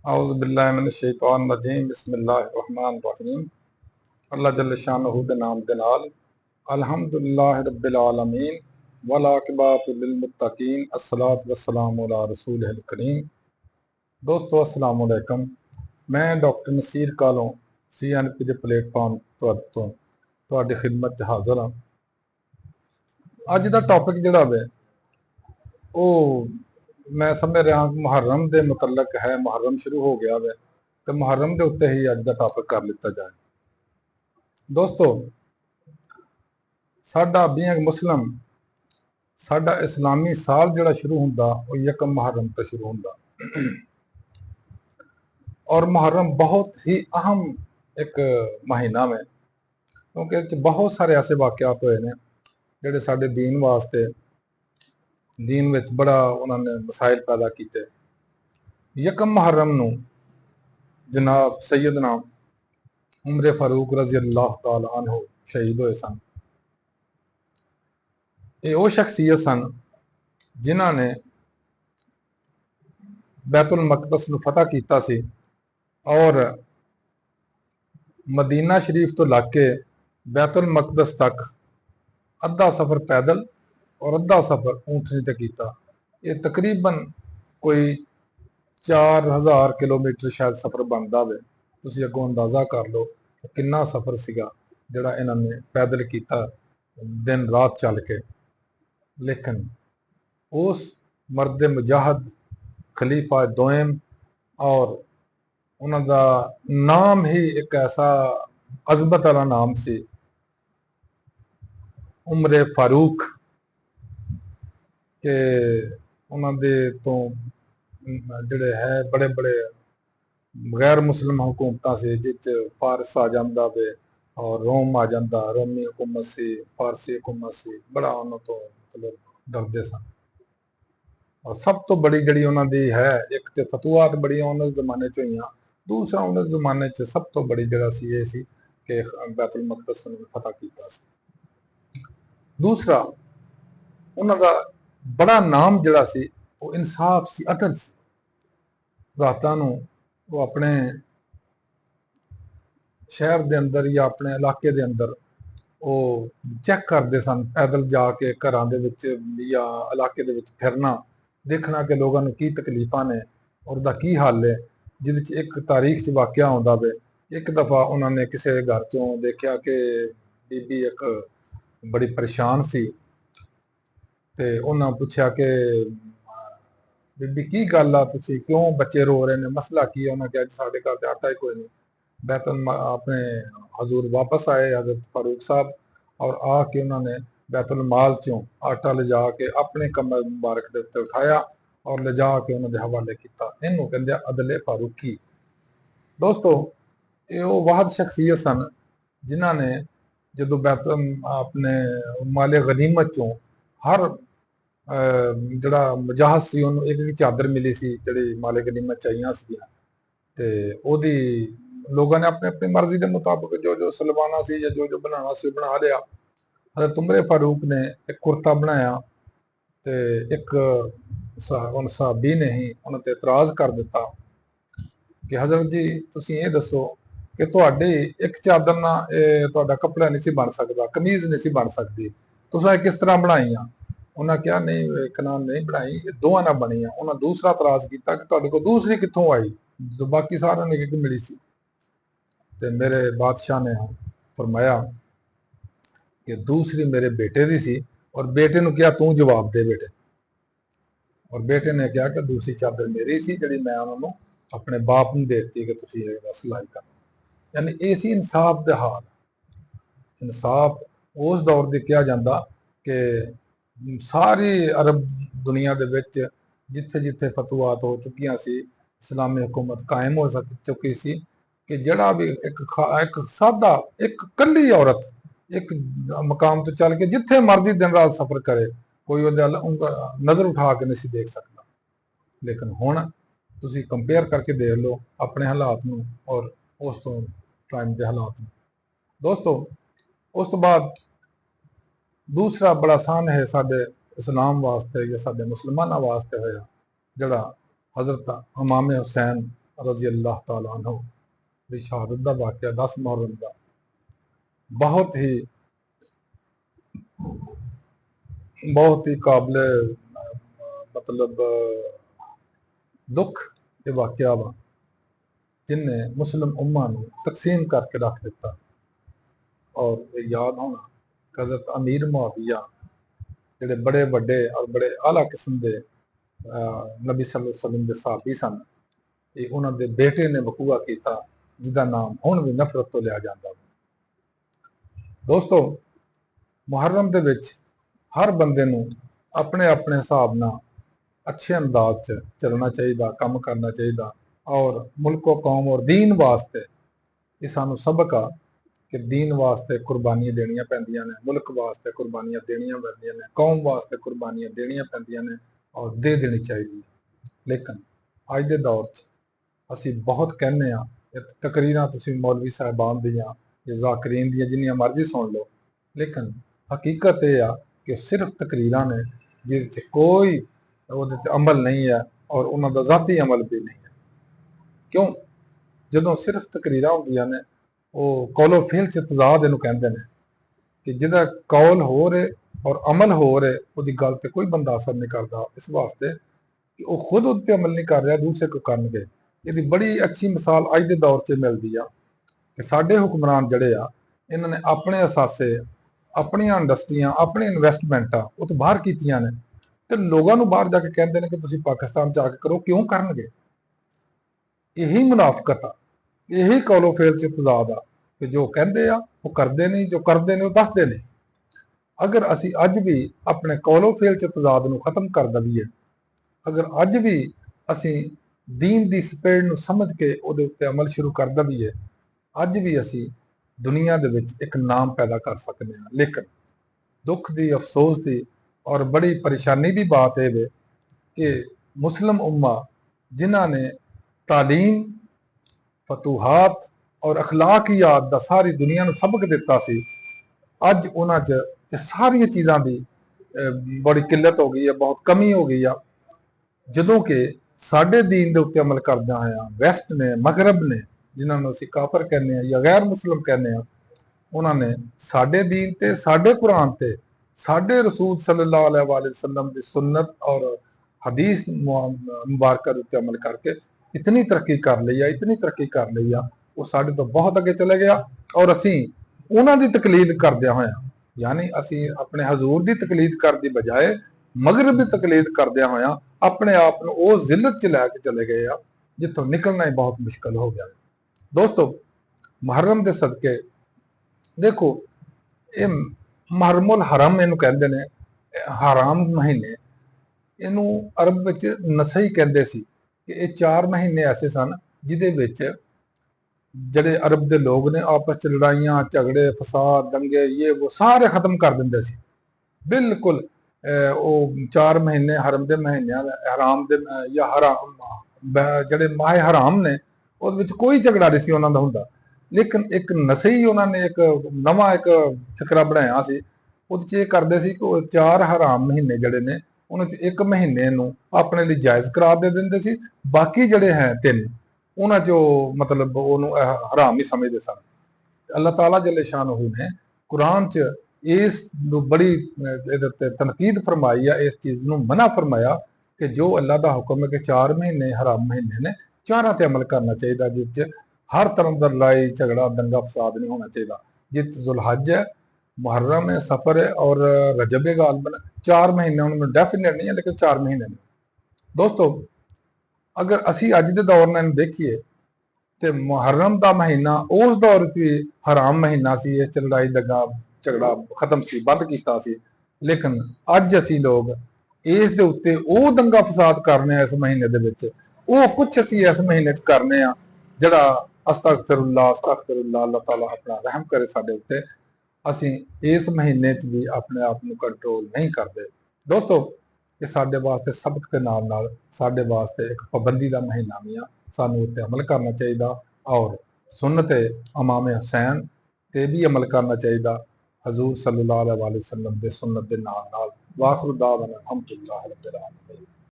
औज़ु बिल्लाहि मिनश शैतानिर रजीम बिस्मिल्लाहिर रहमानिर रहीम। अल्लाह जल्ल शानहू दे नाम दे नाल अल्हम्दुलिल्लाहि रब्बिल आलमीन वल आक़िबतु लिल मुत्तकीन अस्सलातु वस्सलामु अला रसूलिहिल करीम। दोस्तों अस्सलाम वालेकुम। मैं डॉक्टर नसीर कालों CNP ਦੇ ਪਲੇਟਫਾਰਮ ਤੋਂ ਤੁਹਾਡੀ ਖਿਦਮਤ 'ਚ ਹਾਜ਼ਰ ਹਾਂ। ਅੱਜ ਦਾ ਟੌਪਿਕ ਜਿਹੜਾ ਵੇ ਉਹ मैं समझ रहा कि मुहर्रम के मुतलक है। मुहर्रम शुरू हो गया है तो मुहर्रम के उत्ते ही अज का टॉपिक कर लिता जाए। दोस्तों साडा बीइंग मुस्लिम साडा इस्लामी साल जिहड़ा शुरू हुंदा वो यकम मुहर्रम तो शुरू हुंदा और मुहर्रम बहुत ही अहम एक महीना में, क्योंकि बहुत सारे ऐसे वाकयात हुए हैं जिहड़े साडे दीन वास्ते दीन विच बड़ा उन्होंने मसाइल पैदा किए। यकम मुहर्रम नूं जनाब सैयदना उमर फारूक रजी अल्लाह तआला अन्हु शहीद होए सन। ये वो शख्सियत सन जिन्हां ने बैतुल मकदस नूं फतह कीता सी और मदीना शरीफ तो लग के बैतुल मकदस तक अद्धा सफ़र पैदल और अद्धा सफ़र ऊँटनी ते कीता। ये तकरीबन कोई 4000 किलोमीटर शायद सफ़र बनता वे। तुसी अगों अंदाज़ा कर लो कि किन्ना सफ़र सीगा जिहड़ा इन्हां ने पैदल कीता दिन रात चल के। लेकिन उस मर्द मुजाहिद खलीफा दोयम और उन्हां दा नाम ही एक ऐसा अज़मत वाला नाम सी, उमर फारूक, के उन्होंने तो जिहड़े है बड़े बड़े गैर मुस्लिम हुकूमतां से जिस फारस आ जाता वे और रोम आ जाता, रोमी हुकूमत सी, फारसी हुकूमत सी, बड़ा उन्होंने तो मतलब डरते सन। और सब तो बड़ी जी उन्होंने है एक तो फतूआत बड़ी उन्होंने जमाने च हुई, दूसरा उन्होंने जमाने च सब तो बड़ी जगह सी ये सी कि बैतुल मकदस फतह किया। दूसरा उन्होंने बड़ा नाम जिहड़ा सी वो इंसाफ सी, अदल सी। रातां नूं वो अपने शहर के अंदर या अपने इलाके के अंदर वो चैक करते सन, पैदल जाके घरां दे विच या इलाके दे विच फिरना, देखना कि लोगों को की तकलीफां ने और उहदा की हाल है। जिहदे एक तारीख च वाकया आउंदा वे, एक दफ़ा उन्होंने किसी घर चों देखा कि बीबी एक बड़ी परेशान सी ते उन्हां पुछया कि बीबी की गल आ, तुसीं क्यों बच्चे रो रहे हैं, मसला की है? उन्हें कहा जी साडे घर ते आटा ही कोई नहीं। बैतुल अपने हजूर वापस आए हजरत फारूक साहब और आके उन्होंने बैतुल माल चों आटा ले जाके अपने कमर मुबारक के उत्ते उठाया और ले जाके उन्होंने हवाले किया। इनू कहते अदले फारूकी। दोस्तों ये वो वाहद शख्सियत सन जिन्हां ने जो बैतुल अपने माले गनीमत चों हर जिहड़ा मुजाहिद सी उन्होंने एक एक चादर मिली सी जिहड़ी माले गनीमत चाहिए सी ते ओदी लोगों ने अपने अपनी मर्जी के मुताबिक जो जो सलवाना सी या जो जो बनाना सी बना लिया। हज़रत उमर फारूक ने एक कुर्ता बनाया तो एक उन साहबी ने ही उन्होंने इतराज़ कर दिता कि हज़रत जी तुसीं ये दसो कि तुहाडी एक चादर ना तुहाडा कपड़ा नहीं सी बन सकता, कमीज़ नहीं सी बन सकती, तुसां किस तरह बनाई? उन्हें कहा नहीं एक ना नहीं बनाई, दोवां ना बनी। उन्हें दूसरा इतराज़ किया कि तुहाडे कोल दूसरी कित्थों आई जो बाकी सारिआं नूं एक मिली सी। ते मेरे बादशाह ने फरमाया कि दूसरी मेरे बेटे दी सी और बेटे नूं कहा तू जवाब दे बेटे। और बेटे ने कहा कि दूसरी चादर मेरी सी जिहड़ी मैं उन्होंने अपने बाप नूं दे दी कि तुसीं इहदा सिलाई कर। यानी ये सी इंसाफ दा हाल। इंसाफ उस दौर दी कहा जाता कि सारी अरब दुनिया दे विच जिथे जिथे फतूआत हो चुकियां सी, इस्लामी हुकूमत कायम हो चुकी सी कि जड़ा भी एक सादा एक कली औरत एक मकाम तो चल के जिथे मर्जी दिन रात सफर करे कोई नज़र उठा के नहीं देख सकता। लेकिन हुण तुसीं कंपेयर करके देख लो अपने हालात नूं और उस तो टाइम के हालात नूं। दोस्तों उस तो बाद दूसरा बड़ा आसान है साडे इस्लाम वास्ते या साडे मुसलमानों वास्ते होया जड़ा हज़रत इमाम हुसैन रजी अल्लाह तआला अन्हु दी शहादत दा वाक़या 10 मुहर्रम दा बहुत ही काबिल मतलब दुख ये वाक़या वा जिन्हें मुस्लिम उम्मा नूं तकसीम करके रख दिता। और ये याद होना कि हज़रत अमीर मुआविया जिहड़े बड़े वड्डे और बड़े आला किस्म के नबी सल्लल्लाहु अलैहि वसल्लम के सहाबी सन, ये उन्हां दे बेटे ने वकूआ किया जिसका नाम हुण भी नफरत तो लिया जाता। दोस्तों, मुहर्रम दे विच हर बंदे नूं अपने अपने हिसाब नाल अच्छे अंदाज च चलना चाहिए, काम करना चाहिए। और मुल्को कौम और दीन वास्ते ये सानू सबक आ कि दीन वास्ते कुर्बानियां देनियां पैंदियां ने, मुल्क वास्ते कुर्बानियां देनियां पैंदियां ने, कौम वास्ते कुर्बानियां देनियां पैंदियां ने और दे देनी चाहिए। लेकिन अज के दौर च असी बहुत कहने तकरीरां तुसीं मौलवी साहबान दियां या ज़ाकरीन दियां जिन्नियां मर्जी सुन लो, लेकिन हकीकत यह आ कि सिर्फ तकरीरां ने जिहदे च कोई उहदे ते अमल नहीं है और उन्हां दा ज़ाती अमल भी नहीं है। क्यों? जदों सिर्फ तकरीरां होंदियां ने वो कौलो फेल च तजाद इहनूं कहंदे ने कि जिहदा कौल हो रहे और अमल हो रहे उहदी गल ते कोई बंदा असर नहीं करता, इस वास्ते कि वह खुद उस अमल नहीं कर रहा, दूसरे को करनगे। इसकी बड़ी अच्छी मिसाल अज के दौर च मिलती है कि साडे हुक्मरान जड़े आ इन्होंने अपने असासे, अपनियां इंडस्ट्रियां, अपनी इन्वेस्टमेंटां वो तो बाहर कीतियां ने ते लोगों नूं बाहर जाके कहंदे ने कि तुसीं पाकिस्तान जाके करो। क्यों करनगे? यही मुनाफकत आ, यही कौलो फेल च तजाद आ कि जो कहंदे आ वो करदे नहीं, जो करदे ने वो दसदे नहीं। अगर असी अज भी अपने कौलो फेल च तजाद नूं खत्म कर दईए, अगर अज भी असी दीन दी स्पेड़ नूं समझ के उहदे उत्ते अमल शुरू कर दईए, अज भी असी दुनिया दे विच एक नाम पैदा कर सकते हैं। लेकिन दुख दी, अफसोस दी और बड़ी परेशानी की बात यह है कि मुस्लिम उम्मा जिन्हां ने तालीम, फतूहात और अखलाकियात दा सारी दुनिया नूं सबक दिता सी, अज उन्हां च ये सारियां चीज़ां दी बड़ी किल्लत हो गई है, बहुत कमी हो गई है। जदों कि साडे दीन दे उत्ते अमल करदा होया वैस्ट ने, मगरब ने, जिन्हां नूं असीं काफर कहने या गैर मुस्लिम कहने, उन्होंने साडे दीन ते, साडे कुरान ते, साडे रसूल सल्लल्लाहु अलैहि वसल्लम दी सुन्नत और हदीस मुबारक उत्ते अमल करके इतनी तरक्की कर ली है, इतनी तरक्की कर ली है, वो साडे तो बहुत अगे चले गया। और असीं उन्हां दी तकलीद करदे होया, यानी असीं अपने हजूर दी तकलीद करन दी बजाए मगरब दी तकलीद करदे होया अपने आप नूं वो जिल्लत च लैके चले गए आ जिथों निकलना ही बहुत मुश्किल हो गया। दोस्तों, मुहर्रम दे सदके देखो, ये मुहर्रमुल हरम इहनूं कहंदे ने, हराम महीने, इहनूं अरब विच नसई कहंदे सी कि ये 4 महीने ऐसे सन जिहदे विच ਜਿਹੜੇ अरब के लोग ने आपस च लड़ाइयां, झगड़े, फसाद, दंगे, ये वो सारे खत्म कर देंदे सी बिल्कुल। वो 4 महीने हरम के महीनों हराम दे या हराम ਜਿਹੜੇ माह हराम ने ਉਹਦੇ ਵਿੱਚ कोई झगड़ा नहीं सी ਉਹਨਾਂ ਦਾ ਹੁੰਦਾ। लेकिन एक नसई उन्होंने एक नवा एक फिकरा बनाया सी, ਉਹਦੇ ਚ ਇਹ ਕਰਦੇ ਸੀ ਕਿ 4 हराम महीने ਜਿਹੜੇ ਨੇ ਉਹਨਾਂ ਚ ਇੱਕ ਮਹੀਨੇ ਨੂੰ ਆਪਣੇ ਲਈ ਜਾਇਜ਼ ਕਰਾਰ ਦੇ ਦਿੰਦੇ ਸੀ, ਬਾਕੀ ਜਿਹੜੇ ਹੈ 3 उन्हां चो मतलब उन्होंने हराम ही समझते सन। अल्लाह ताला जल्ले शानहू ने कुरान च इस बड़ी तनकीद फरमाई है, इस चीज़ को मना फरमाया कि जो अल्लाह का हुक्म है कि 4 महीने हराम महीने ने, 4 ते अमल करना चाहिए, जिस हर तरह का लड़ाई झगड़ा दंगा फसाद नहीं होना चाहिए। जिस जुलहज है, मुहर्रम है, सफर है और रजब है, गालबन 4 महीने उन्होंने डेफिनेट नहीं है, लेकिन 4 महीने ने। दोस्तों, अगर असी अज के दौर में देखिए तो मुहर्रम का महीना उस दौर भी हराम महीना सी, इस लड़ाई दंगा झगड़ा खत्म सी, बंद किया सी। लेकिन अज असी लोग इस दे उत्ते वो दंगा फसाद करने इस महीने दे विच, वो कुछ असी इस महीने च करने जड़ा अस्तगफिरुल्लाह अस्तगफिरुल्लाह, अल्लाह ताला अपना रहम करे साडे उत्ते। असी इस महीने च भी अपने आप को कंट्रोल नहीं करते। दोस्तों, ये साडे वास्ते सबक के नाल नाल साडे वास्ते एक पाबंदी का महीना भी आ, सानू उत्ते अमल करना चाहिए और सुन्नत इमाम हुसैन ते भी अमल करना चाहिए, हजूर सल्लल्लाहु अलैहि वसल्लम दे सुन्नत दे नाल नाल। वाखिर दावना अल्हम्दुलिल्लाह रब्बिल आलमीन।